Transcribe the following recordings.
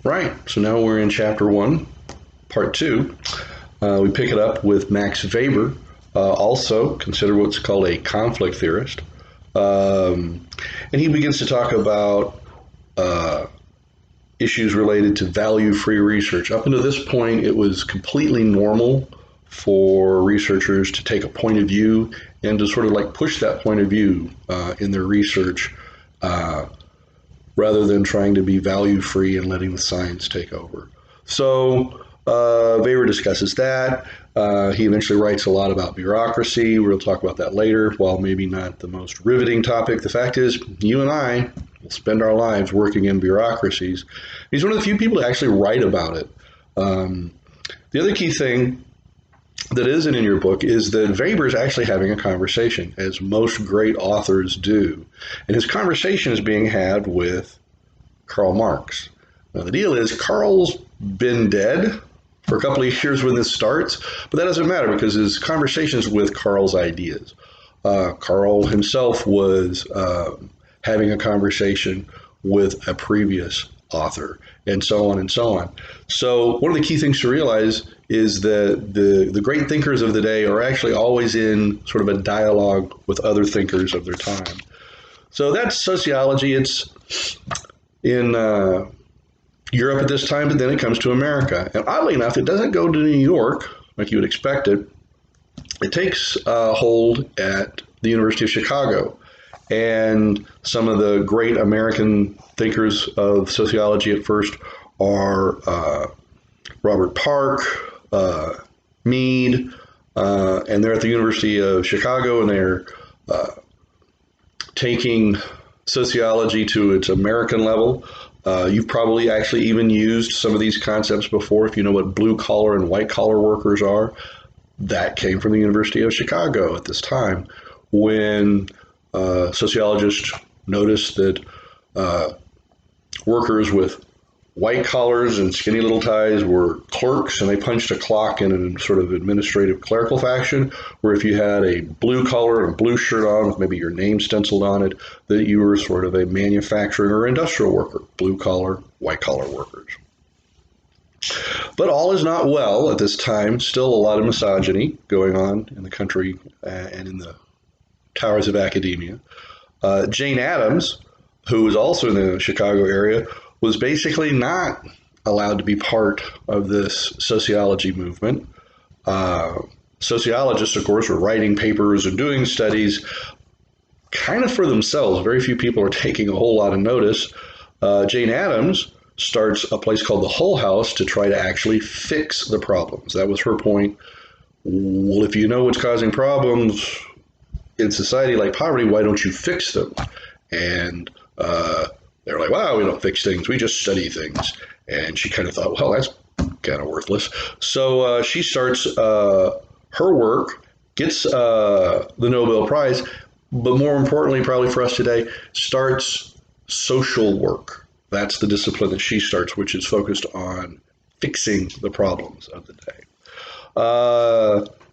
Right. So now we're in chapter 1, part 2. We pick it up with Max Weber, also considered what's called a conflict theorist. And he begins to talk about issues related to value-free research. Up until this point, it was completely normal for researchers to take a point of view and to sort of like push that point of view in their research rather than trying to be value-free and letting the science take over. So Weber discusses that. He eventually writes a lot about bureaucracy. We'll talk about that later. While maybe not the most riveting topic, the fact is you and I will spend our lives working in bureaucracies. He's one of the few people to actually write about it. The other key thing that isn't in your book is that Weber is actually having a conversation, as most great authors do. And his conversation is being had with Karl Marx. Now, the deal is Karl's been dead for a couple of years when this starts, but that doesn't matter because his conversations with Karl's ideas. Karl himself was having a conversation with a previous author, and so on and so on. So one of the key things to realize is that the great thinkers of the day are actually always in sort of a dialogue with other thinkers of their time. So that's sociology. It's in Europe at this time, but then it comes to America. And oddly enough, it doesn't go to New York like you would expect it. It takes hold at the University of Chicago. And some of the great American thinkers of sociology at first are Robert Park, Mead, and they're at the University of Chicago, and they're taking sociology to its American level. You've probably actually even used some of these concepts before. If you know what blue collar and white collar workers are, that came from the University of Chicago at this time, when sociologists noticed that workers with white collars and skinny little ties were clerks, and they punched a clock in a sort of administrative clerical fashion, where if you had a blue collar and a blue shirt on with maybe your name stenciled on it, that you were sort of a manufacturing or industrial worker, blue collar, white collar workers. But all is not well at this time. Still a lot of misogyny going on in the country and in the towers of academia. Jane Addams, who was also in the Chicago area, was basically not allowed to be part of this sociology movement. Sociologists, of course, were writing papers and doing studies kind of for themselves. Very few people are taking a whole lot of notice. Jane Addams starts a place called the Hull House to try to actually fix the problems. That was her point. Well, if you know what's causing problems in society like poverty, why don't you fix them? And they're like, wow, we don't fix things, we just study things. And she kind of thought, well, that's kind of worthless. So she starts her work, gets the Nobel Prize, but more importantly, probably for us today, starts social work. That's the discipline that she starts, which is focused on fixing the problems of the day.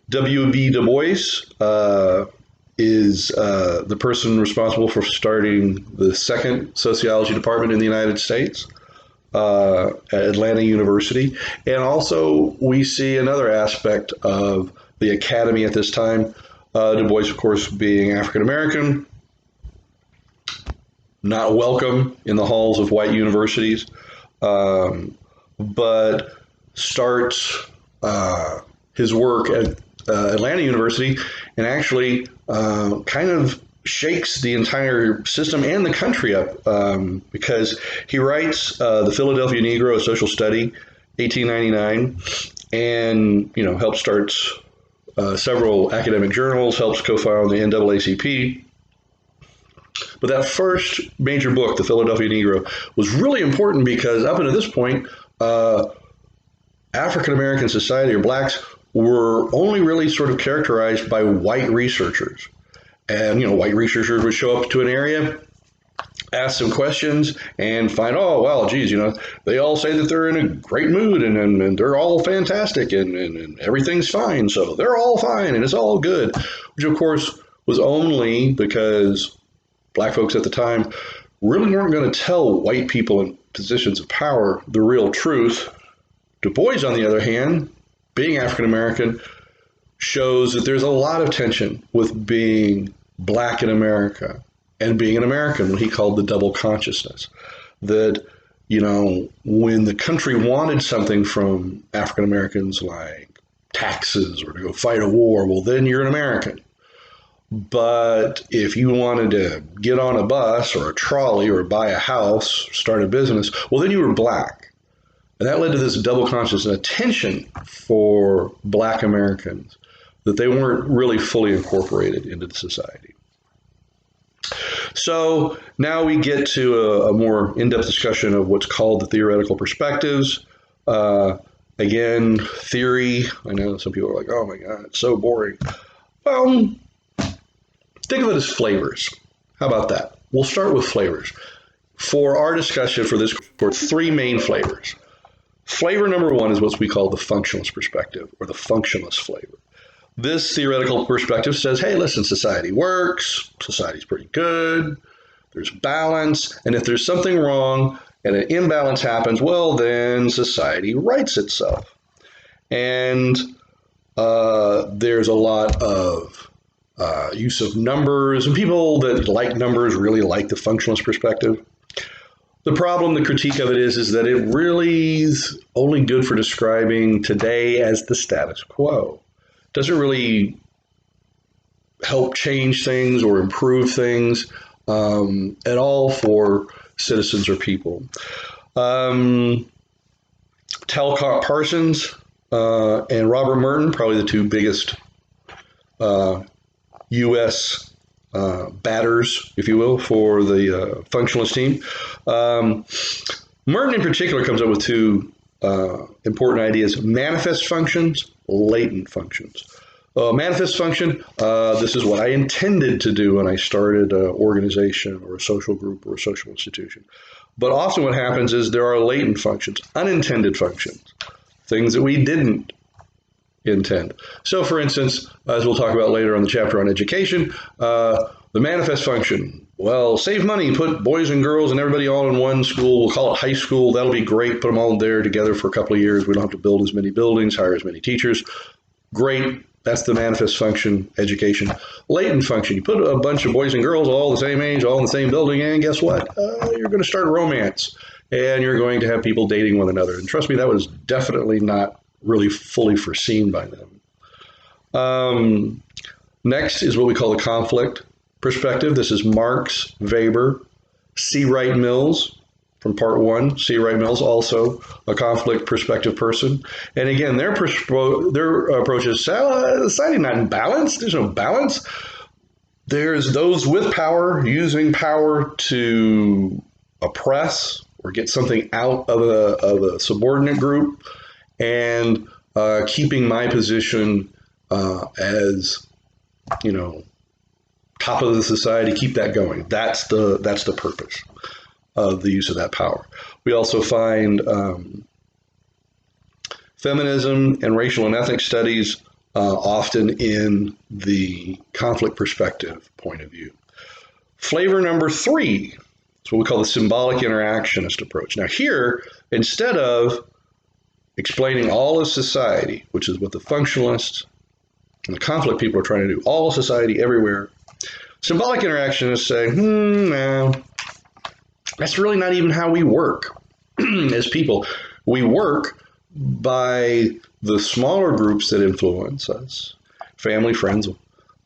W.E.B. Du Bois is the person responsible for starting the second sociology department in the United States at Atlanta University. And also we see another aspect of the academy at this time. Du Bois, of course, being African American, not welcome in the halls of white universities, but starts his work at Atlanta University and actually kind of shakes the entire system and the country up because he writes the Philadelphia Negro, a social study, 1899, and helps starts several academic journals, helps co-found the NAACP. But that first major book, the Philadelphia Negro, was really important because up until this point, African American society, or blacks, were only really sort of characterized by white researchers. And, white researchers would show up to an area, ask some questions, and find, oh, well, geez, they all say that they're in a great mood and they're all fantastic and everything's fine. So they're all fine and it's all good, which, of course, was only because black folks at the time really weren't going to tell white people in positions of power the real truth. Du Bois, on the other hand, being African American, shows that there's a lot of tension with being black in America and being an American, what he called the double consciousness. That, you know, when the country wanted something from African Americans like taxes or to go fight a war, well, then you're an American. But if you wanted to get on a bus or a trolley or buy a house, start a business, well, then you were black. And that led to this double consciousness and a tension for black Americans that they weren't really fully incorporated into the society. So now we get to a more in-depth discussion of what's called the theoretical perspectives. Again, theory. I know some people are like, oh my God, it's so boring. Well, think of it as flavors. How about that? We'll start with flavors. For our discussion for this course, three main flavors. Flavor number one is what we call the functionalist perspective, or the functionalist flavor. This theoretical perspective says, hey, listen, society works, society's pretty good, there's balance, and if there's something wrong and an imbalance happens, well, then society rights itself. And there's a lot of use of numbers, and people that like numbers really like the functionalist perspective. The problem, the critique of it is that it really is only good for describing today as the status quo. Doesn't really help change things or improve things at all for citizens or people. Talcott Parsons and Robert Merton, probably the two biggest U.S. batters, if you will, for the functionalist team. Merton in particular comes up with two important ideas: manifest functions, latent functions. Manifest function, this is what I intended to do when I started an organization or a social group or a social institution. But often what happens is there are latent functions, unintended functions, things that we didn't intend. So for instance, as we'll talk about later on the chapter on education, the manifest function, well, save money, put boys and girls and everybody all in one school. We'll call it high school. That'll be great. Put them all there together for a couple of years. We don't have to build as many buildings, hire as many teachers. Great. That's the manifest function, education. Latent function, you put a bunch of boys and girls all the same age, all in the same building, and guess what? You're going to start a romance, and you're going to have people dating one another. And trust me, that was definitely not really fully foreseen by them. Next is what we call the conflict perspective. This is Marx, Weber, C. Wright Mills from part one. C. Wright Mills, also a conflict perspective person. And again, their approach is society not in balance. There's no balance. There's those with power using power to oppress or get something out of a subordinate group, and keeping my position as, you know, top of the society, keep that going. That's the purpose of the use of that power. We also find feminism and racial and ethnic studies often in the conflict perspective point of view. Flavor number three is what we call the symbolic interactionist approach. Now here, instead of explaining all of society, which is what the functionalists and the conflict people are trying to do, all of society everywhere, symbolic interactionists say, no, that's really not even how we work as people. We work by the smaller groups that influence us, family, friends,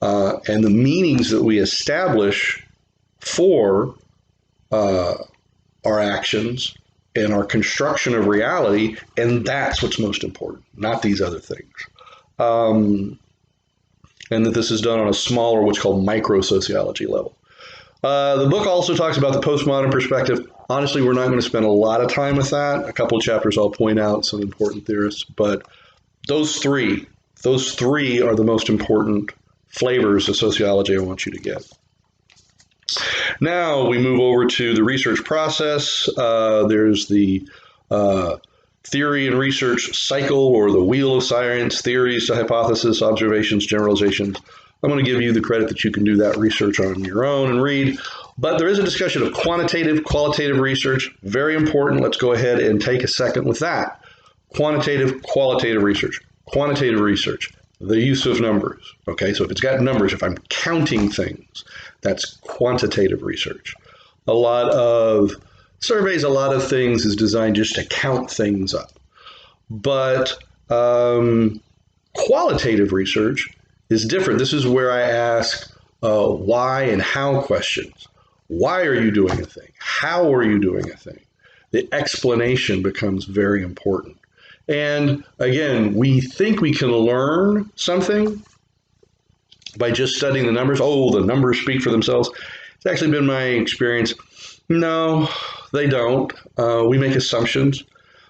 and the meanings that we establish for our actions and our construction of reality, and that's what's most important, not these other things. And that this is done on a smaller, what's called micro-sociology level. The book also talks about the postmodern perspective. Honestly, we're not going to spend a lot of time with that. A couple of chapters I'll point out some important theorists, but those three are the most important flavors of sociology I want you to get. Now we move over to the research process. There's the theory and research cycle, or the wheel of science: theories to hypothesis, observations, generalizations. I'm going to give you the credit that you can do that research on your own and read. But there is a discussion of quantitative, qualitative research. Very important. Let's go ahead and take a second with that. Quantitative, qualitative research. Quantitative research, the use of numbers. Okay, so if it's got numbers, if I'm counting things, that's quantitative research. A lot of surveys, a lot of things is designed just to count things up. But qualitative research is different. This is where I ask why and how questions. Why are you doing a thing? How are you doing a thing? The explanation becomes very important. And again, we think we can learn something by just studying the numbers. Oh, the numbers speak for themselves. It's actually been my experience. No, they don't. We make assumptions.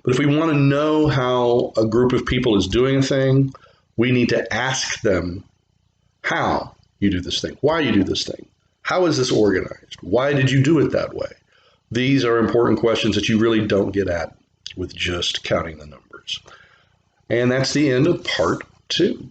But if we want to know how a group of people is doing a thing, we need to ask them how you do this thing, why you do this thing. How is this organized? Why did you do it that way? These are important questions that you really don't get at with just counting the numbers. And that's the end of part 2.